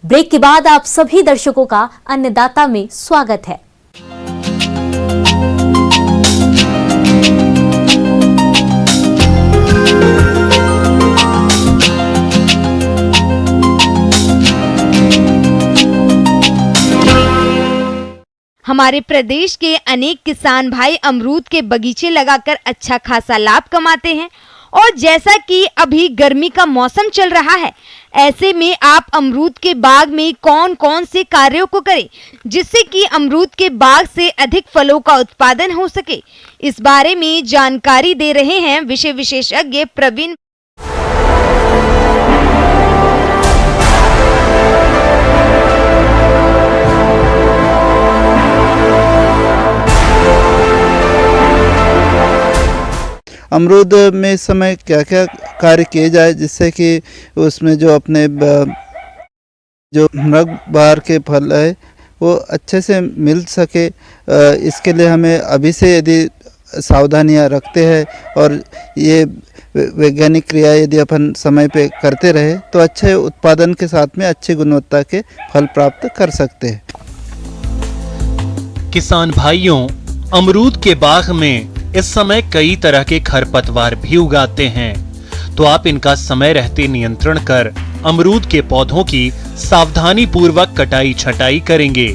Break के बाद आप सभी दर्शकों का अन्नदाता में स्वागत है। हमारे प्रदेश के अनेक किसान भाई अमरूद के बगीचे लगाकर अच्छा खासा लाभ कमाते हैं और जैसा कि अभी गर्मी का मौसम चल रहा है, ऐसे में आप अमरूद के बाग में कौन कौन से कार्यों को करें जिससे कि अमरूद के बाग से अधिक फलों का उत्पादन हो सके। इस बारे में जानकारी दे रहे हैं विषय विशेषज्ञ प्रवीण। अमरूद में इस समय क्या क्या कार्य किए जाए जिससे कि उसमें जो अपने जो मृग बहार के फल है वो अच्छे से मिल सके। इसके लिए हमें अभी से यदि सावधानियां रखते हैं और ये वैज्ञानिक क्रिया यदि अपन समय पे करते रहे तो अच्छे उत्पादन के साथ में अच्छी गुणवत्ता के फल प्राप्त कर सकते हैं। किसान भाइयों, अमरूद के बाग में इस समय कई तरह के खरपतवार भी उगाते हैं, तो आप इनका समय रहते नियंत्रण कर अमरूद के पौधों की सावधानी पूर्वक कटाई छटाई करेंगे,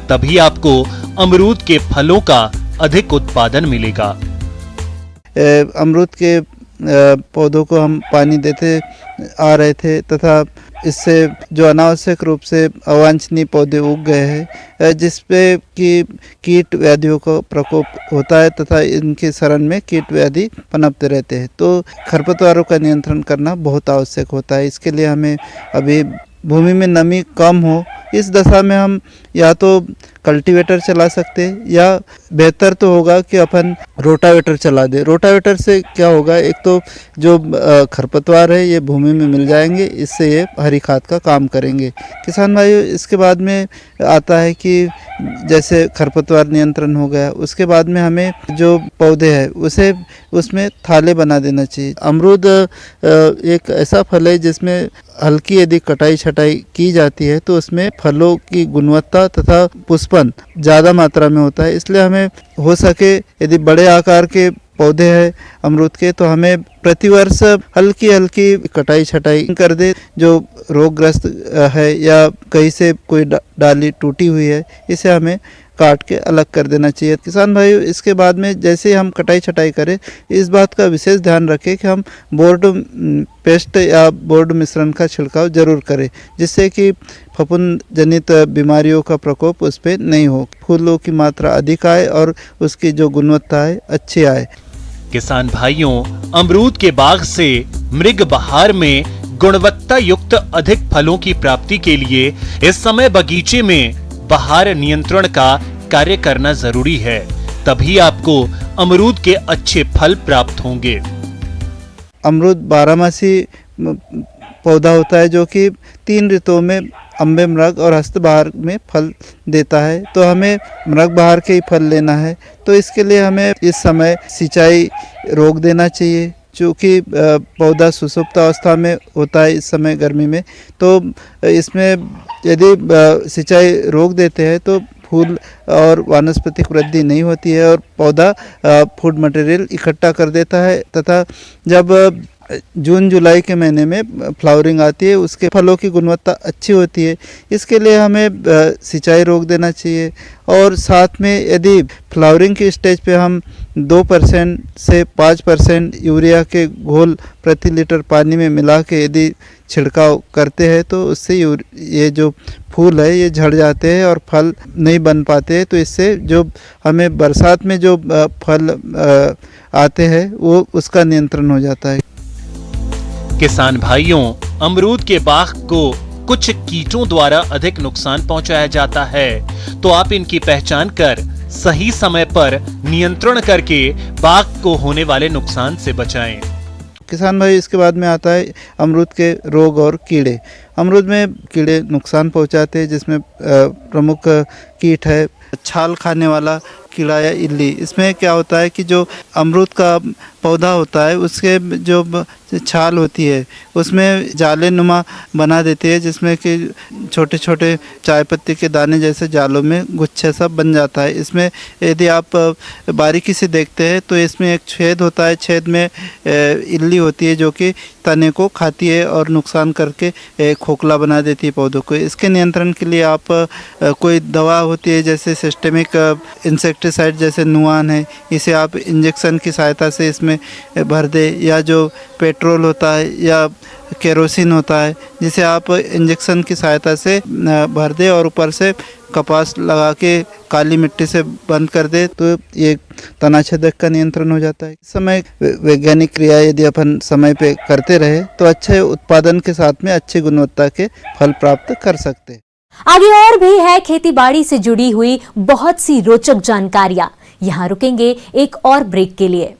तभी आपको अमरूद के फलों का अधिक उत्पादन मिलेगा। अमरूद के पौधों को हम पानी देते आ रहे थे तथा इससे जो अनावश्यक रूप से अवांछनीय पौधे उग गए हैं जिसपे कि कीट व्याधियों का प्रकोप होता है तथा इनके शरण में कीट व्याधि पनपते रहते हैं, तो खरपतवारों का नियंत्रण करना बहुत आवश्यक होता है। इसके लिए हमें अभी भूमि में नमी कम हो, इस दशा में हम या तो कल्टीवेटर चला सकते हैं या बेहतर तो होगा कि अपन रोटावेटर चला दें। रोटावेटर से क्या होगा, एक तो जो खरपतवार है ये भूमि में मिल जाएंगे, इससे ये हरी खाद का काम करेंगे। किसान भाइयों, इसके बाद में आता है कि जैसे खरपतवार नियंत्रण हो गया, उसके बाद में हमें जो पौधे हैं उसे उसमें थाले बना देना चाहिए। अमरूद एक ऐसा फल है जिसमें हल्की यदि कटाई छटाई की जाती है तो उसमें फलों की गुणवत्ता तथा पुष्पन ज़्यादा मात्रा में होता है। इसलिए हमें हो सके यदि बड़े आकार के पौधे हैं अमरूद के तो हमें प्रतिवर्ष हल्की हल्की कटाई छटाई कर दे। जो रोगग्रस्त है या कहीं से कोई डाली टूटी हुई है इसे हमें काट के अलग कर देना चाहिए। किसान भाइयों, इसके बाद में जैसे हम कटाई छटाई करें इस बात का विशेष ध्यान रखें कि हम बोर्ड पेस्ट या बोर्ड मिश्रण का छिड़काव जरूर करें जिससे कि फफूंद जनित बीमारियों का प्रकोप उस पर नहीं हो, फूलों की मात्रा अधिक आए और उसकी जो गुणवत्ता है अच्छी आए। किसान भाइयों, अमरूद के बाग से मृग बहार में गुणवत्ता युक्त अधिक फलों की प्राप्ति के लिए इस समय बगीचे में बहार नियंत्रण का कार्य करना जरूरी है, तभी आपको अमरूद के अच्छे फल प्राप्त होंगे। अमरूद बारहमासी पौधा होता है जो कि 3 ऋतुओं में अम्बे मृग और हस्तबहार में फल देता है, तो हमें मृग बहार के ही फल लेना है। तो इसके लिए हमें इस समय सिंचाई रोक देना चाहिए, चूँकि पौधा सुसुप्त अवस्था में होता है इस समय गर्मी में, तो इसमें यदि सिंचाई रोक देते हैं तो फूल और वानस्पतिक वृद्धि नहीं होती है और पौधा फूड मटेरियल इकट्ठा कर देता है तथा जब जून जुलाई के महीने में फ्लावरिंग आती है उसके फलों की गुणवत्ता अच्छी होती है। इसके लिए हमें सिंचाई रोक देना चाहिए और साथ में यदि फ्लावरिंग की स्टेज पे हम 2% से 5% यूरिया के घोल प्रति लीटर पानी में मिला के यदि छिड़काव करते हैं तो उससे ये जो फूल है ये झड़ जाते हैं और फल नहीं बन पाते हैं, तो इससे जो हमें बरसात में जो फल आते हैं वो उसका नियंत्रण हो जाता है। किसान भाइयों, अमरूद के बाग को कुछ कीटों द्वारा अधिक नुकसान पहुंचाया जाता है, तो आप इनकी पहचान कर सही समय पर नियंत्रण करके बाग को होने वाले नुकसान से बचाएं। किसान भाई, इसके बाद में आता है अमरूद के रोग और कीड़े। अमरूद में कीड़े नुकसान पहुंचाते हैं जिसमें प्रमुख कीट है छाल खाने वाला कीड़ा या इल्ली। इसमें क्या होता है कि जो अमरूद का पौधा होता है उसके जो छाल होती है उसमें जाले नुमा बना देती है, जिसमें कि छोटे छोटे चाय पत्ती के दाने जैसे जालों में गुच्छे सब बन जाता है। इसमें यदि आप बारीकी से देखते हैं तो इसमें एक छेद होता है, छेद में इल्ली होती है जो कि तने को खाती है और नुकसान करके खोखला बना देती है पौधों को। इसके नियंत्रण के लिए आप कोई दवा होती है जैसे सिस्टेमिक इंसेक्टिसाइड जैसे नुआन है, इसे आप इंजेक्शन की सहायता से इसमें भर दे, या जो पेट्रोल होता है या केरोसिन होता है जिसे आप इंजेक्शन की सहायता से भर दे और ऊपर से कपास लगा के काली मिट्टी से बंद कर दे तो ये तनाछेदक का नियंत्रण हो जाता है। इस समय वैज्ञानिक क्रिया यदि अपन समय पे करते रहे तो अच्छे उत्पादन के साथ में अच्छी गुणवत्ता के फल प्राप्त कर सकते हैं। आगे और भी है खेती बाड़ी से जुड़ी हुई बहुत सी रोचक जानकारियां। यहाँ रुकेंगे एक और ब्रेक के लिए।